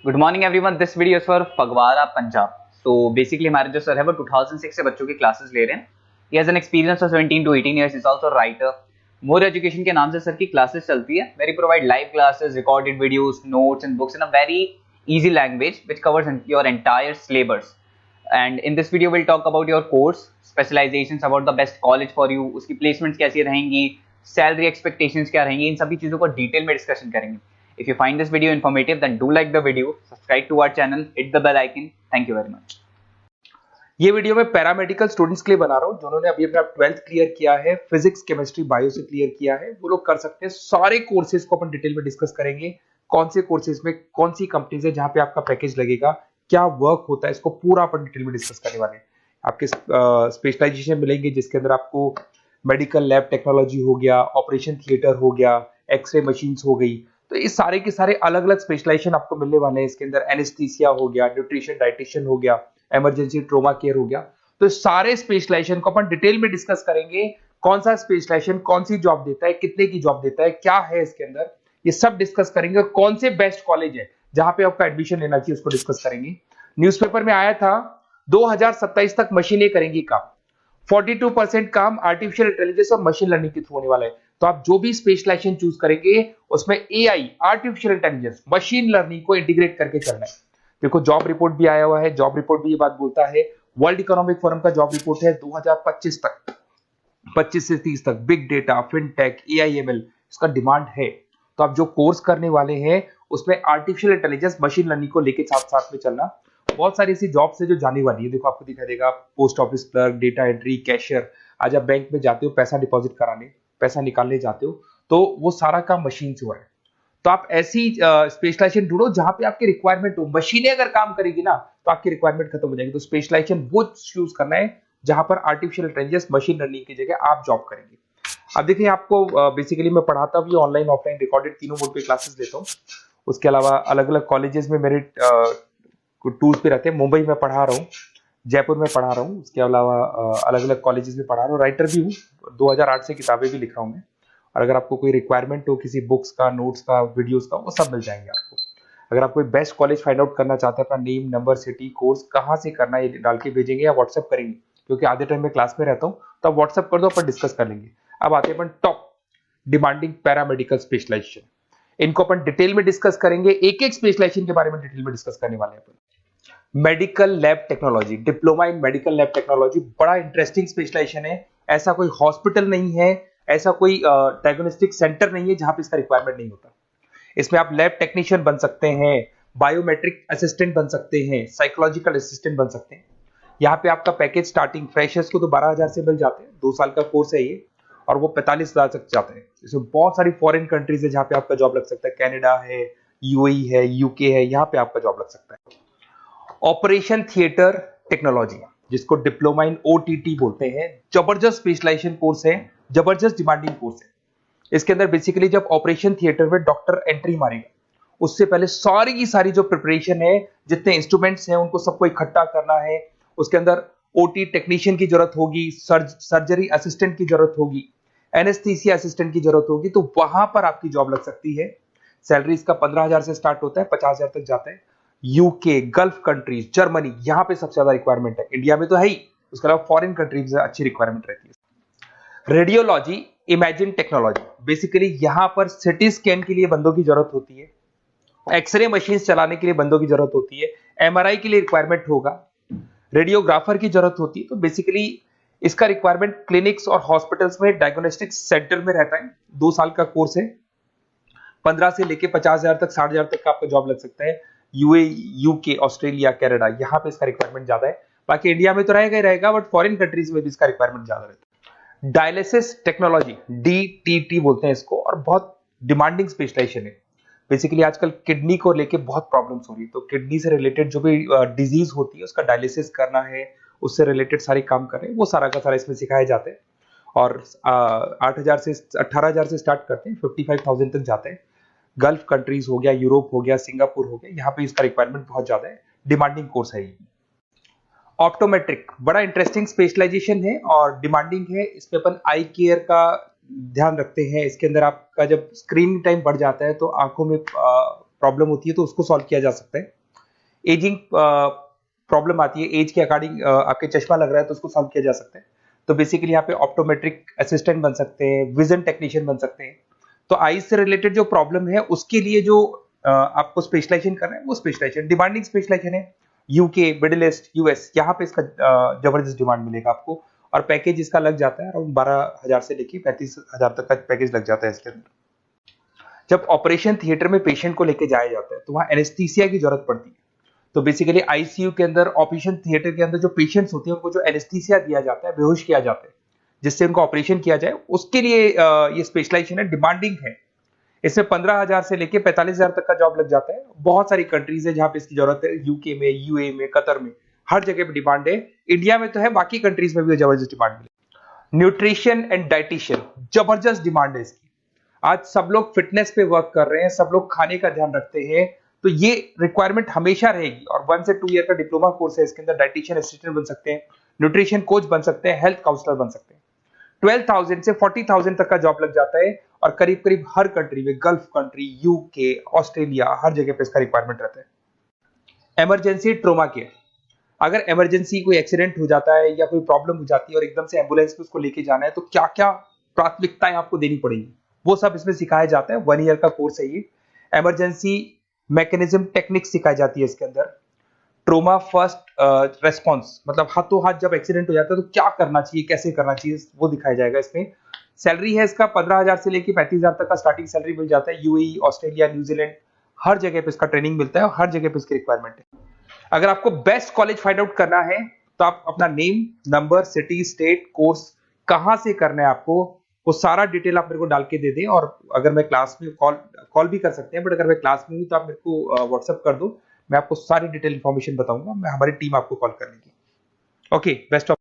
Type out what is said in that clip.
Good morning everyone. This video is for Phagwara Punjab. So basically हमारे जो sir है वो 2006 से बच्चों की क्लासेस ले रहे हैं। He has an experience of 17 to 18 years. Is also writer. More education के नाम से सर की क्लासेस चलती है। Very provide live classes, recorded videos, notes and books in a very easy language which covers your entire syllabus. And in this video we'll talk about your course specializations, about the best college for you, उसकी placements कैसी रहेंगी, salary expectations क्या रहेंगी, इन सभी चीजों को detail में discussion करेंगे। If you find this video informative then do like the video, subscribe to our channel, hit the bell icon. Thank you very much. ये वीडियो मैं पैरामेडिकल स्टूडेंट्स के लिए बना रहा हूँ जिन्होंने अभी अपना 12th क्लियर किया है, फिजिक्स, केमिस्ट्री, बायो से क्लियर किया है। वो लोग कर सकते हैं। सारे कोर्सेज को अपन डिटेल में डिस्कस करेंगे। कौन से कोर्सेज में कौन सी कंपनीज है जहां पे आपका पैकेज लगेगा, क्या वर्क होता है, इसको पूरा अपन डिटेल में डिस्कस करने वाले हैं। आपके स्पेशलाइजेशन मिलेंगे जिसके अंदर आपको मेडिकल लैब टेक्नोलॉजी हो गया, ऑपरेशन थिएटर हो गया, एक्सरे मशीन्स हो गई। तो ये सारे के सारे अलग अलग स्पेशलाइजेशन आपको मिलने वाले हैं। इसके अंदर एनेस्थीसिया हो गया, न्यूट्रिशन डाइटिशियन हो गया, इमरजेंसी ट्रोमा केयर हो गया। तो सारे स्पेशलाइजेशन को अपन डिटेल में डिस्कस करेंगे। कौन सा स्पेशलाइजेशन कौन सी जॉब देता है, कितने की जॉब देता है, क्या है इसके अंदर, ये सब डिस्कस करेंगे। और कौन से बेस्ट कॉलेज है जहां पे आपका एडमिशन लेना चाहिए उसको डिस्कस करेंगे। न्यूज़पेपर में आया था 2027 तक मशीनें करेंगी काम। 42% काम आर्टिफिशियल इंटेलिजेंस और मशीन लर्निंग के थ्रू होने वाला है। तो आप जो भी स्पेशलाइजेशन चूज करेंगे उसमें AI, artificial intelligence, machine learning को इंटीग्रेट करके करना है। देखो जॉब रिपोर्ट भी आया हुआ है। जॉब रिपोर्ट भी ये बात बोलता है, वर्ल्ड इकोनॉमिक फोरम का जॉब रिपोर्ट है 2025 तक, 25 से 30 तक बिग डेटा, फिनटेक, एआईएमएल इसका डिमांड है। तो आप जो कोर्स करने वाले हैं उसमें आर्टिफिशियल इंटेलिजेंस, मशीन लर्निंग को लेके साथ साथ में चलना। बहुत सारी ऐसी जॉब्स है जो जाने वाली है। देखो आपको दिखाई देगा post office clerk, data entry, cashier. आज आप बैंक में जाते हो पैसा डिपॉजिट कराने, पैसा निकालने जाते हो, तो वो सारा काम मशीन से हुआ है। तो आप ऐसी स्पेशलाइजेशन ढूंढो जहां पे आपकी रिक्वायरमेंट हो। मशीनें अगर काम करेगी ना तो आपकी रिक्वायरमेंट खत्म हो जाएगी। तो स्पेशलाइजेशन वो चूज करना है जहां पर आर्टिफिशियल इंटेलिजेंस, मशीन लर्निंग की जगह आप जॉब करेंगे। अब देखिए आपको बेसिकली मैं पढ़ाता भी ऑनलाइन ऑफलाइन रिकॉर्डेड तीनों मोड पे क्लासेस लेता हूँ। उसके अलावा अलग अलग कॉलेजेस में मेरे टूर्स पे रहते हैं। मुंबई में पढ़ा रहा हूँ, जयपुर में पढ़ा रहा हूँ, उसके अलावा अलग अलग कॉलेजेस में पढ़ा रहा हूँ। राइटर भी हूँ, 2008 से किताबें भी लिख रहा हूँ मैं। और अगर आपको कोई रिक्वायरमेंट हो किसी बुक्स का, नोट्स का, वीडियोस का, वो सब मिल जाएंगे आपको। अगर आप कोई बेस्ट कॉलेज फाइंड आउट करना चाहते हैं, अपना नेम, नंबर, सिटी, कोर्स कहाँ से करना है ये डाल के भेजेंगे या व्हाट्सएप करेंगे, क्योंकि आधे टाइम में क्लास में रहता हूँ। तो आप व्हाट्सएप कर दो, अपन डिस्कस कर लेंगे। अब आते हैं अपन टॉप डिमांडिंग पैरामेडिकल स्पेशलाइजेशन। इनको अपन डिटेल में डिस्कस करेंगे। एक एक स्पेशलाइजेशन के बारे में डिटेल में डिस्कस करने वाले हैं अपन। Medical lab technology, diploma in medical lab technology बड़ा इंटरेस्टिंग स्पेशलाइजेशन है। ऐसा कोई हॉस्पिटल नहीं है, ऐसा कोई डायग्नोस्टिक सेंटर नहीं है जहां पे इसका रिक्वायरमेंट नहीं होता। इसमें आप लैब टेक्नीशियन बन सकते हैं, बायोमेट्रिक असिस्टेंट बन सकते हैं, साइकोलॉजिकल असिस्टेंट बन सकते हैं। यहाँ पे आपका पैकेज स्टार्टिंग फ्रेशर्स को तो 12,000 से मिल जाते हैं। 2 साल का कोर्स है ये, और वो 45,000 तक जाते हैं। इसमें बहुत सारी फॉरेन कंट्रीज है जहां पे आपका जॉब लग सकता है। कनाडा है, यूएई है, यूके है, यहाँ पे आपका जॉब लग सकता है। ऑपरेशन थिएटर टेक्नोलॉजी, जिसको डिप्लोमा इन ओटीटी बोलते हैं, जबरदस्त स्पेशलाइजेशन कोर्स है, जबरदस्त डिमांडिंग कोर्स है। इसके अंदर बेसिकली जब ऑपरेशन थिएटर में डॉक्टर एंट्री मारेगा उससे पहले सारी की सारी जो प्रिपरेशन है, जितने इंस्ट्रूमेंट्स हैं उनको सबको इकट्ठा करना है। उसके अंदर ओटी टेक्नीशियन की जरूरत होगी, सर्जरी असिस्टेंट की जरूरत होगी, एनेस्थीसिया असिस्टेंट की जरूरत होगी। तो वहां पर आपकी जॉब लग सकती है। सैलरी इसका 15,000 से स्टार्ट होता है, 50,000 तक जाता है। यूके, गल्फ कंट्रीज, जर्मनी, यहाँ पे सबसे ज्यादा रिक्वायरमेंट है। इंडिया में तो है ही, उसके अलावा फॉरेन कंट्रीज में अच्छी रिक्वायरमेंट रहती है। रेडियोलॉजी इमेजिन टेक्नोलॉजी, बेसिकली यहाँ पर सिटी स्कैन के लिए बंदों की जरूरत होती है, एक्सरे मशीन चलाने के लिए बंदों की जरूरत होती है, एमआरआई के लिए रिक्वायरमेंट होगा, रेडियोग्राफर की जरूरत होती है। तो बेसिकली इसका रिक्वायरमेंट क्लिनिक्स और हॉस्पिटल्स में, डायग्नोस्टिक सेंटर में रहता है। 2 साल का कोर्स है। 15 से लेके 50,000 तक, 60,000 तक का आपका जॉब लग सकता है। यूके, ऑस्ट्रेलिया, कनाडा, यहाँ पे इसका रिक्वायरमेंट ज्यादा है। बाकी इंडिया में तो रहेगा ही रहेगा, बट फॉरेन कंट्रीज में भी इसका रिक्वायरमेंट ज्यादा रहता है। डायलिसिस टेक्नोलॉजी, डीटीटी बोलते हैं इसको, और बहुत डिमांडिंग स्पेशलाइजेशन है। बेसिकली आजकल किडनी को लेके बहुत प्रॉब्लम्स हो रही है। तो किडनी से रिलेटेड जो भी डिजीज होती है उसका डायलिसिस करना है, उससे रिलेटेड सारे काम कर रहे हैं, वो सारा का सारा इसमें सिखाए जाते हैं। और 8,000 से 18,000 से स्टार्ट करते हैं, 55,000 तक जाते हैं। गल्फ कंट्रीज हो गया, यूरोप हो गया, सिंगापुर हो गया, यहाँ पे इसका रिक्वायरमेंट बहुत ज्यादा है। डिमांडिंग कोर्स है ये। ऑप्टोमेट्रिक बड़ा इंटरेस्टिंग स्पेशलाइजेशन है और डिमांडिंग है। इसमें अपन आई केयर का ध्यान रखते हैं। इसके अंदर आपका जब स्क्रीन टाइम बढ़ जाता है तो आंखों में प्रॉब्लम होती है तो उसको सॉल्व किया जा सकता है। एजिंग प्रॉब्लम आती है, एज के अकॉर्डिंग आपके चश्मा लग रहा है तो उसको सॉल्व किया जा सकता है। तो बेसिकली यहाँ पे ऑप्टोमेट्रिक असिस्टेंट बन सकते हैं, विजन टेक्नीशियन बन सकते हैं। तो आईज से रिलेटेड जो प्रॉब्लम है उसके लिए जो आपको स्पेशलाइजेशन करना है वो स्पेशलाइजेशन डिमांडिंग स्पेशलाइजेशन है। यूके, मिडिल ईस्ट, यूएस, यहाँ पे इसका जबरदस्त डिमांड मिलेगा आपको, और पैकेज इसका लग जाता है अराउंड 12,000 से लेके 35,000 तक का पैकेज लग जाता है इसके अंदर। जब ऑपरेशन थिएटर में पेशेंट को लेके जाया जाता है तो वहाँ एनेस्थीसिया की जरूरत पड़ती है। तो बेसिकली आईसीयू के अंदर, ऑपरेशन थिएटर के अंदर जो पेशेंट्स होते हैं उनको जो एनेस्थीसिया दिया जाता है, बेहोश किया जाता है जिससे उनको ऑपरेशन किया जाए, उसके लिए ये स्पेशलाइजेशन है, डिमांडिंग है। इसमें 15,000 से लेके 45,000 तक का जॉब लग जाता है। बहुत सारी कंट्रीज है जहां पे इसकी जरूरत है, यूके में, यूए में, कतर में, हर जगह पे डिमांड है। इंडिया में तो है, बाकी कंट्रीज में भी जबरदस्त डिमांड मिले। न्यूट्रिशन एंड डाइटिशियन, जबरदस्त डिमांड है इसकी। आज सब लोग फिटनेस पे वर्क कर रहे हैं, सब लोग खाने का ध्यान रखते हैं, तो ये रिक्वायरमेंट हमेशा रहेगी। और 1 से 2 ईयर का डिप्लोमा कोर्स है इसके अंदर। डाइटिशियन असिस्टेंट बन सकते हैं, न्यूट्रिशन कोच बन सकते हैं, हेल्थ काउंसलर बन सकते हैं। 12,000 से 40,000 तक का जॉब लग जाता है, और करीब करीब हर कंट्री में, गल्फ कंट्री, यूके, ऑस्ट्रेलिया, हर जगह पे इसका रिक्वायरमेंट रहता है। इमरजेंसी ट्रोमा केयर, अगर इमरजेंसी कोई एक्सीडेंट हो जाता है या कोई प्रॉब्लम हो जाती है और एकदम से एम्बुलेंस में उसको लेके जाना है तो क्या क्या प्राथमिकताएं आपको देनी पड़ेगी, वो सब इसमें सिखाया जाता है। 1 ईयर का कोर्स है ये। इमरजेंसी मैकेनिज्म टेक्निक्स सिखाई जाती है इसके अंदर। ट्रोमा फर्स्ट रेस्पॉन्स, मतलब हाथों हाथ जब एक्सीडेंट हो जाता है तो क्या करना चाहिए, कैसे करना चाहिए, वो दिखाया जाएगा इसमें। सैलरी है इसका 15,000 से लेके 35,000 तक का स्टार्टिंग सैलरी मिल जाता है। यूएई, ऑस्ट्रेलिया, न्यूजीलैंड, हर जगह पे इसका ट्रेनिंग मिलता है और हर जगह पे इसकी रिक्वायरमेंट है। अगर आपको बेस्ट कॉलेज फाइंड आउट करना है तो आप अपना name, number, city, state, course कहां से करना है आपको, वो सारा डिटेल आप मेरे को डाल के दे दें। और अगर मैं क्लास में कॉल भी कर सकते हैं, बट अगर मैं क्लास में हूँ तो आप मेरे को व्हाट्सएप कर दो, मैं आपको सारी डिटेल इंफॉर्मेशन बताऊंगा, मैं हमारी टीम आपको कॉल कर लेगी। Okay, best of